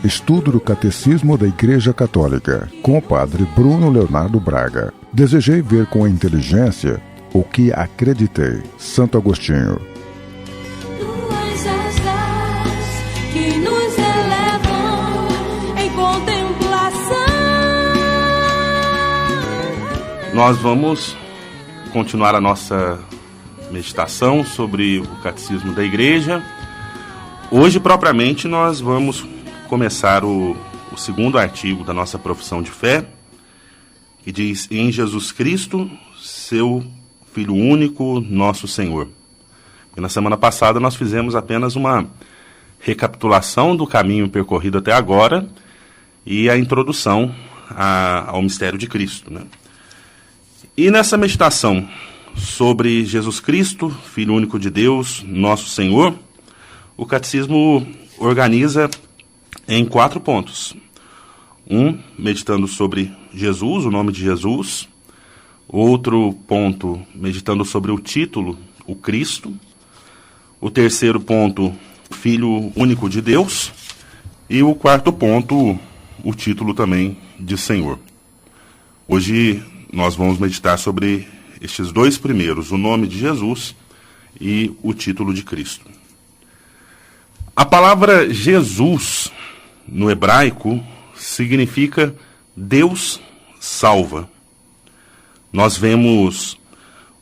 Estudo do Catecismo da Igreja Católica, com o Padre Bruno Leonardo Braga. Desejei ver com a inteligência o que acreditei. Santo Agostinho. Tuas asas que nos elevam em contemplação. Nós vamos continuar a nossa meditação sobre o Catecismo da Igreja. Hoje, propriamente, nós vamos começar o segundo artigo da nossa profissão de fé, que diz: em Jesus Cristo, seu Filho único, nosso Senhor. E na semana passada nós fizemos apenas uma recapitulação do caminho percorrido até agora e a introdução ao mistério de Cristo, né? E nessa meditação sobre Jesus Cristo, Filho único de Deus, nosso Senhor, o Catecismo organiza em 4 pontos. Meditando sobre Jesus, o nome de Jesus. Outro ponto, meditando sobre o título, o Cristo. O terceiro ponto, Filho único de Deus. E o quarto ponto, o título também de Senhor. Hoje nós vamos meditar sobre estes 2 primeiros, o nome de Jesus e o título de Cristo. A palavra Jesus, no hebraico, significa Deus salva. Nós vemos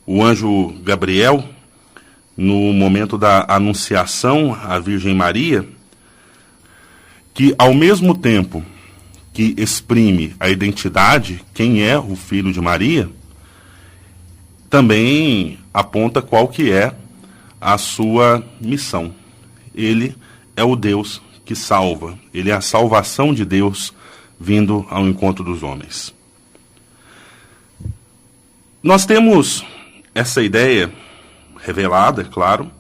o anjo Gabriel, no momento da anunciação à Virgem Maria, que ao mesmo tempo que exprime a identidade, quem é o Filho de Maria, também aponta qual que é a sua missão. Ele é o Deus que salva. Ele é a salvação de Deus vindo ao encontro dos homens. Nós temos essa ideia revelada, é claro,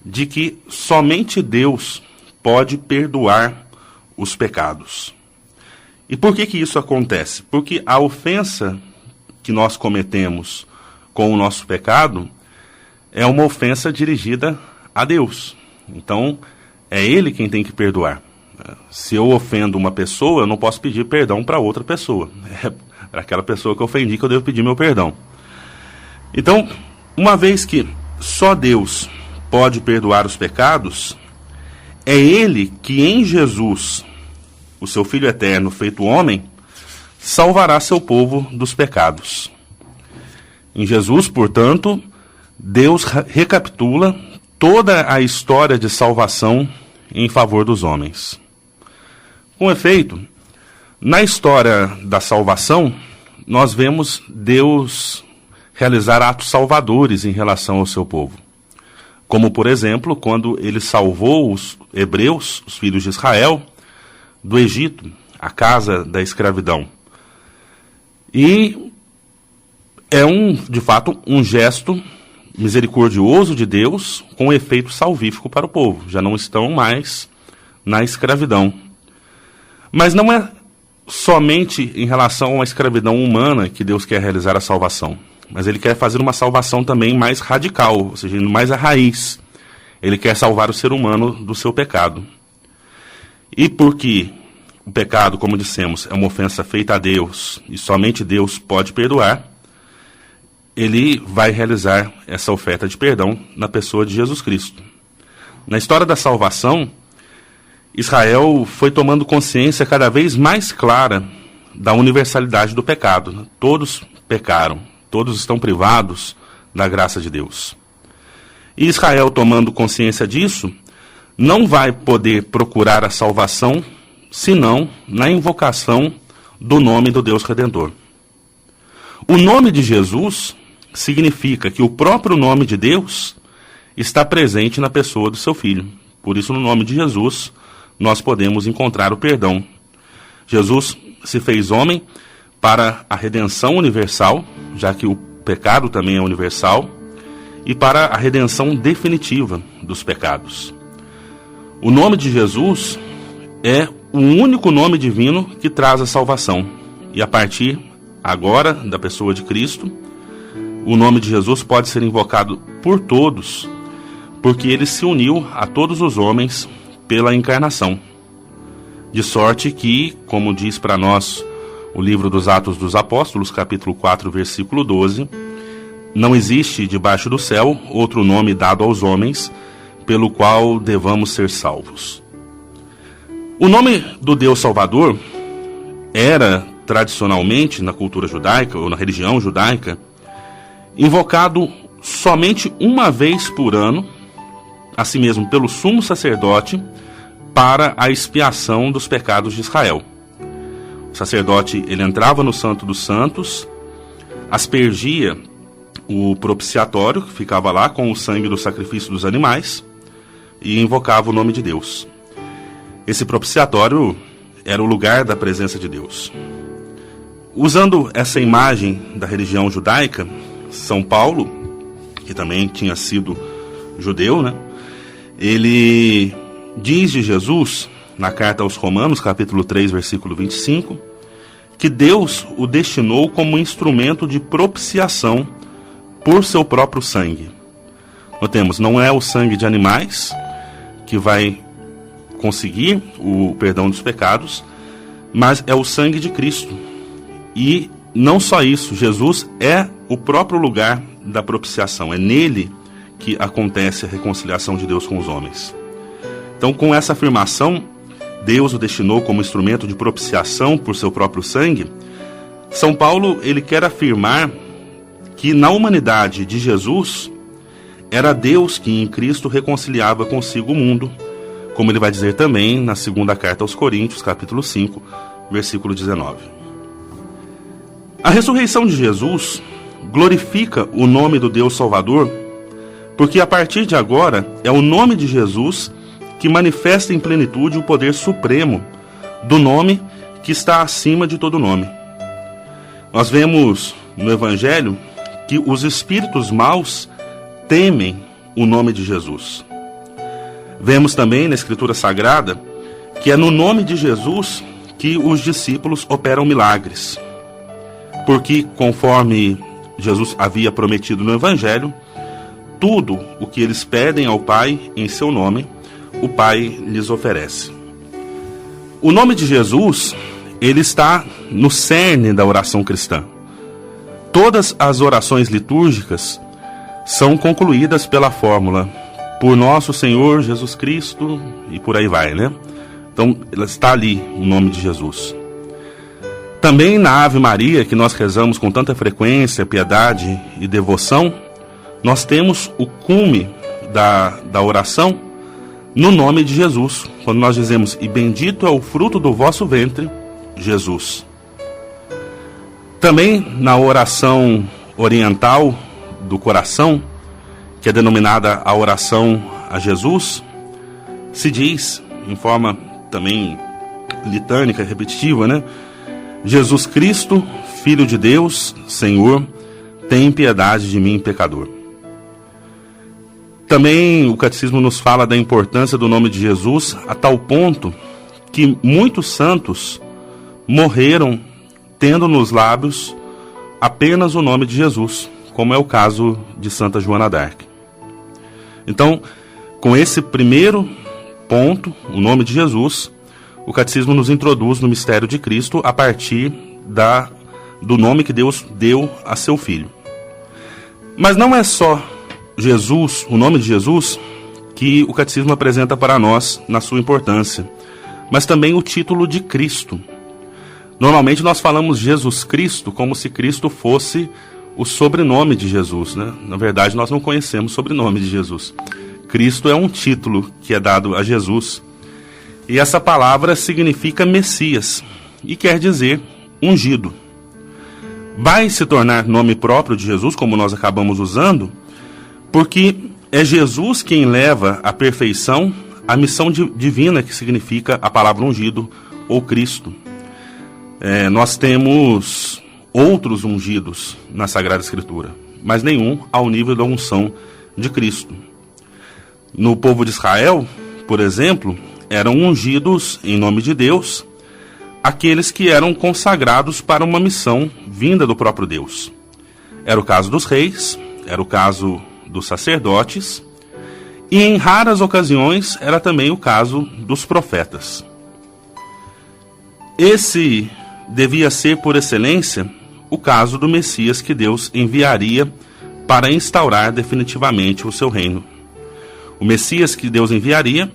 de que somente Deus pode perdoar os pecados. E por que isso acontece? Porque a ofensa que nós cometemos com o nosso pecado é uma ofensa dirigida a Deus. Então, é Ele quem tem que perdoar. Se eu ofendo uma pessoa, eu não posso pedir perdão para outra pessoa. É para aquela pessoa que eu ofendi que eu devo pedir meu perdão. Então, uma vez que só Deus pode perdoar os pecados, é Ele que em Jesus, o seu Filho eterno feito homem, salvará seu povo dos pecados. Em Jesus, portanto, Deus recapitula toda a história de salvação em favor dos homens. Com efeito, na história da salvação, nós vemos Deus realizar atos salvadores em relação ao seu povo. Como, por exemplo, quando ele salvou os hebreus, os filhos de Israel, do Egito, a casa da escravidão. E é de fato, um gesto misericordioso de Deus com efeito salvífico para o povo. Já não estão mais na escravidão. Mas não é somente em relação à escravidão humana que Deus quer realizar a salvação. Mas Ele quer fazer uma salvação também mais radical, ou seja, mais à raiz. Ele quer salvar o ser humano do seu pecado. E porque o pecado, como dissemos, é uma ofensa feita a Deus, e somente Deus pode perdoar, Ele vai realizar essa oferta de perdão na pessoa de Jesus Cristo. Na história da salvação, Israel foi tomando consciência cada vez mais clara da universalidade do pecado. Todos pecaram, todos estão privados da graça de Deus. E Israel, tomando consciência disso, não vai poder procurar a salvação senão na invocação do nome do Deus Redentor. O nome de Jesus significa que o próprio nome de Deus está presente na pessoa do seu Filho. Por isso, no nome de Jesus, nós podemos encontrar o perdão. Jesus se fez homem para a redenção universal, já que o pecado também é universal, e para a redenção definitiva dos pecados. O nome de Jesus é o único nome divino que traz a salvação. E a partir agora da pessoa de Cristo, o nome de Jesus pode ser invocado por todos, porque ele se uniu a todos os homens pela encarnação. De sorte que, como diz para nós o livro dos Atos dos Apóstolos, capítulo 4, versículo 12, não existe debaixo do céu outro nome dado aos homens pelo qual devamos ser salvos. O nome do Deus Salvador era, tradicionalmente, na cultura judaica, ou na religião judaica, invocado somente uma vez por ano, assim mesmo pelo sumo sacerdote, para a expiação dos pecados de Israel. O sacerdote, ele entrava no Santo dos Santos, aspergia o propiciatório, que ficava lá com o sangue do sacrifício dos animais, e invocava o nome de Deus. Esse propiciatório era o lugar da presença de Deus. Usando essa imagem da religião judaica, São Paulo, que também tinha sido judeu, né? Ele diz de Jesus, na carta aos Romanos, capítulo 3, versículo 25, que Deus o destinou como instrumento de propiciação por seu próprio sangue. Notemos, não é o sangue de animais que vai conseguir o perdão dos pecados, mas é o sangue de Cristo. E não só isso, Jesus é o próprio lugar da propiciação, é nele que acontece a reconciliação de Deus com os homens. Então, com essa afirmação, Deus o destinou como instrumento de propiciação por seu próprio sangue, São Paulo, ele quer afirmar que na humanidade de Jesus, era Deus que em Cristo reconciliava consigo o mundo, como ele vai dizer também na segunda carta aos Coríntios, capítulo 5, versículo 19. A ressurreição de Jesus glorifica o nome do Deus Salvador, porque a partir de agora é o nome de Jesus que manifesta em plenitude o poder supremo do nome que está acima de todo nome. Nós vemos no Evangelho que os espíritos maus temem o nome de Jesus. Vemos também na Escritura Sagrada que é no nome de Jesus que os discípulos operam milagres. Porque, conforme Jesus havia prometido no Evangelho, tudo o que eles pedem ao Pai em seu nome, o Pai lhes oferece. O nome de Jesus, ele está no cerne da oração cristã. Todas as orações litúrgicas são concluídas pela fórmula por nosso Senhor Jesus Cristo, e por aí vai, né? Então, está ali o nome de Jesus. Também na Ave Maria, que nós rezamos com tanta frequência, piedade e devoção, nós temos o cume da oração no nome de Jesus, quando nós dizemos: e bendito é o fruto do vosso ventre, Jesus. Também na oração oriental do coração, que é denominada a oração a Jesus, se diz, em forma também litânica, repetitiva, né? Jesus Cristo, Filho de Deus, Senhor, tem piedade de mim, pecador. Também o Catecismo nos fala da importância do nome de Jesus, a tal ponto que muitos santos morreram tendo nos lábios apenas o nome de Jesus, como é o caso de Santa Joana d'Arc. Então, com esse primeiro ponto, o nome de Jesus, o Catecismo nos introduz no mistério de Cristo a partir do nome que Deus deu a seu Filho. Mas não é só Jesus, o nome de Jesus, que o Catecismo apresenta para nós na sua importância, mas também o título de Cristo. Normalmente nós falamos Jesus Cristo como se Cristo fosse o sobrenome de Jesus, né? Na verdade, nós não conhecemos o sobrenome de Jesus. Cristo é um título que é dado a Jesus. E essa palavra significa Messias, e quer dizer ungido. Vai se tornar nome próprio de Jesus, como nós acabamos usando, porque é Jesus quem leva à perfeição a missão divina que significa a palavra ungido ou Cristo. Nós temos outros ungidos na Sagrada Escritura, mas nenhum ao nível da unção de Cristo. No povo de Israel, por exemplo, eram ungidos em nome de Deus aqueles que eram consagrados para uma missão vinda do próprio Deus. Era o caso dos reis, era o caso dos sacerdotes, e em raras ocasiões era também o caso dos profetas. Esse devia ser, por excelência, o caso do Messias que Deus enviaria para instaurar definitivamente o seu reino. O Messias que Deus enviaria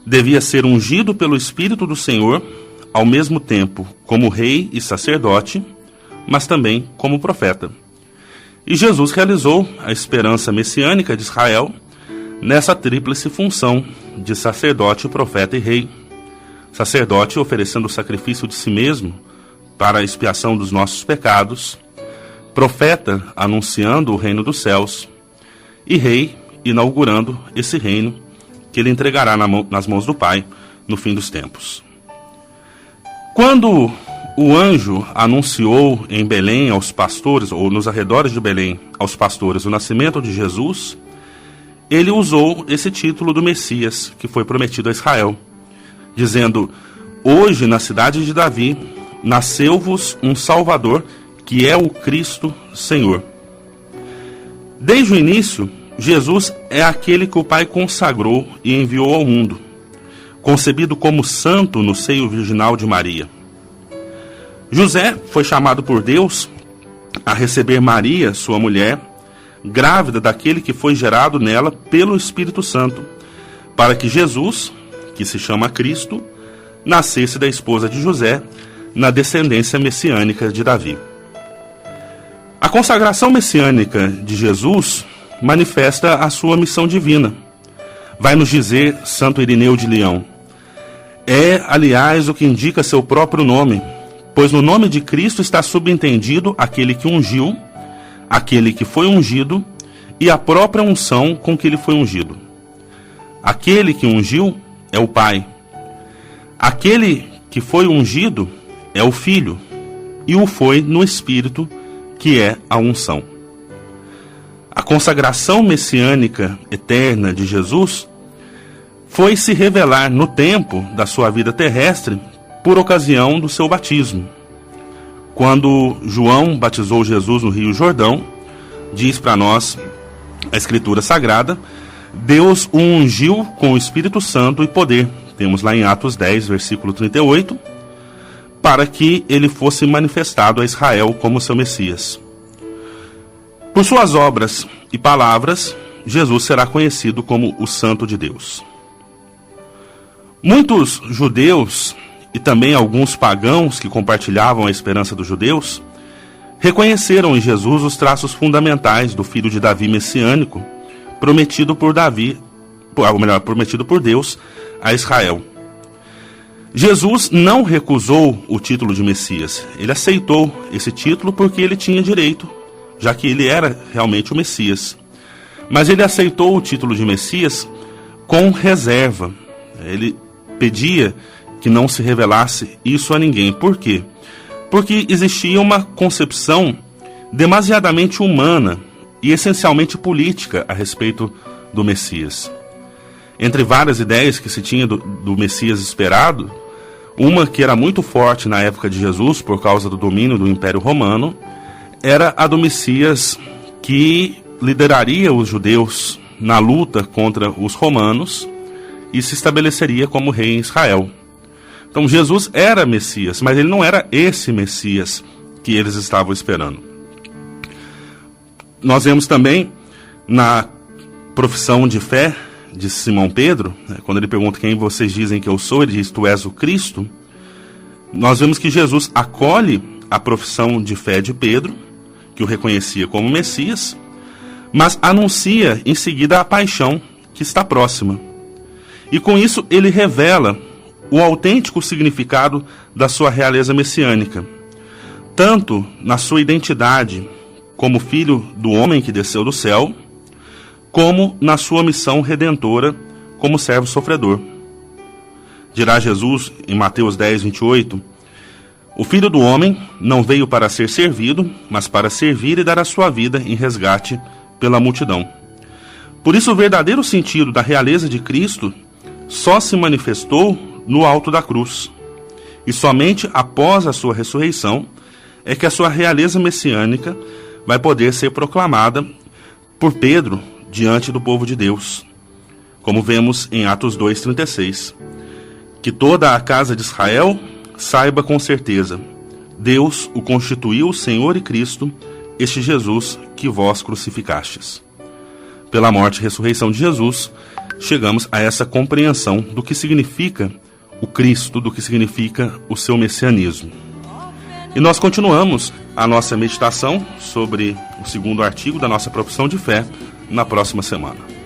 devia ser ungido pelo Espírito do Senhor, ao mesmo tempo como rei e sacerdote, mas também como profeta. E Jesus realizou a esperança messiânica de Israel nessa tríplice função de sacerdote, profeta e rei. Sacerdote oferecendo o sacrifício de si mesmo para a expiação dos nossos pecados, profeta anunciando o reino dos céus e rei inaugurando esse reino que ele entregará nas mãos do Pai no fim dos tempos. Quando o anjo anunciou em Belém aos pastores, ou nos arredores de Belém, aos pastores, o nascimento de Jesus, ele usou esse título do Messias que foi prometido a Israel, dizendo: hoje na cidade de Davi nasceu-vos um Salvador, que é o Cristo Senhor. Desde o início, Jesus é aquele que o Pai consagrou e enviou ao mundo, concebido como santo no seio virginal de Maria. José foi chamado por Deus a receber Maria, sua mulher, grávida daquele que foi gerado nela pelo Espírito Santo, para que Jesus, que se chama Cristo, nascesse da esposa de José, na descendência messiânica de Davi. A consagração messiânica de Jesus manifesta a sua missão divina. Vai nos dizer Santo Irineu de Leão: é, aliás, o que indica seu próprio nome, pois no nome de Cristo está subentendido aquele que ungiu, aquele que foi ungido e a própria unção com que ele foi ungido. Aquele que ungiu é o Pai. Aquele que foi ungido é o Filho, e o foi no Espírito, que é a unção. A consagração messiânica eterna de Jesus foi se revelar no tempo da sua vida terrestre por ocasião do seu batismo. Quando João batizou Jesus no Rio Jordão, diz para nós a Escritura Sagrada, Deus o ungiu com o Espírito Santo e poder. Temos lá em Atos 10, versículo 38, para que ele fosse manifestado a Israel como seu Messias. Por suas obras e palavras, Jesus será conhecido como o Santo de Deus. Muitos judeus e também alguns pagãos que compartilhavam a esperança dos judeus reconheceram em Jesus os traços fundamentais do filho de Davi messiânico, prometido por Deus a Israel. Jesus não recusou o título de Messias. Ele aceitou esse título porque ele tinha direito, já que ele era realmente o Messias. Mas ele aceitou o título de Messias com reserva. Ele pedia que não se revelasse isso a ninguém. Por quê? Porque existia uma concepção demasiadamente humana e essencialmente política a respeito do Messias. Entre várias ideias que se tinha do Messias esperado, uma que era muito forte na época de Jesus, por causa do domínio do Império Romano, era a do Messias que lideraria os judeus na luta contra os romanos e se estabeleceria como rei em Israel. Então Jesus era Messias, mas ele não era esse Messias que eles estavam esperando. Nós vemos também na profissão de fé de Simão Pedro, quando ele pergunta quem vocês dizem que eu sou, ele diz: tu és o Cristo. Nós vemos que Jesus acolhe a profissão de fé de Pedro, que o reconhecia como Messias, mas anuncia em seguida a paixão que está próxima. E com isso ele revela o autêntico significado da sua realeza messiânica, tanto na sua identidade como filho do homem que desceu do céu, como na sua missão redentora como servo sofredor. Dirá Jesus em Mateus 10, 28, o Filho do Homem não veio para ser servido, mas para servir e dar a sua vida em resgate pela multidão. Por isso o verdadeiro sentido da realeza de Cristo só se manifestou no alto da cruz. E somente após a sua ressurreição é que a sua realeza messiânica vai poder ser proclamada por Pedro diante do povo de Deus, como vemos em Atos 2:36, que toda a casa de Israel saiba com certeza, Deus o constituiu Senhor e Cristo, este Jesus que vós crucificastes. Pela morte e ressurreição de Jesus, chegamos a essa compreensão do que significa o Cristo, do que significa o seu messianismo. E nós continuamos a nossa meditação sobre o segundo artigo da nossa profissão de fé na próxima semana.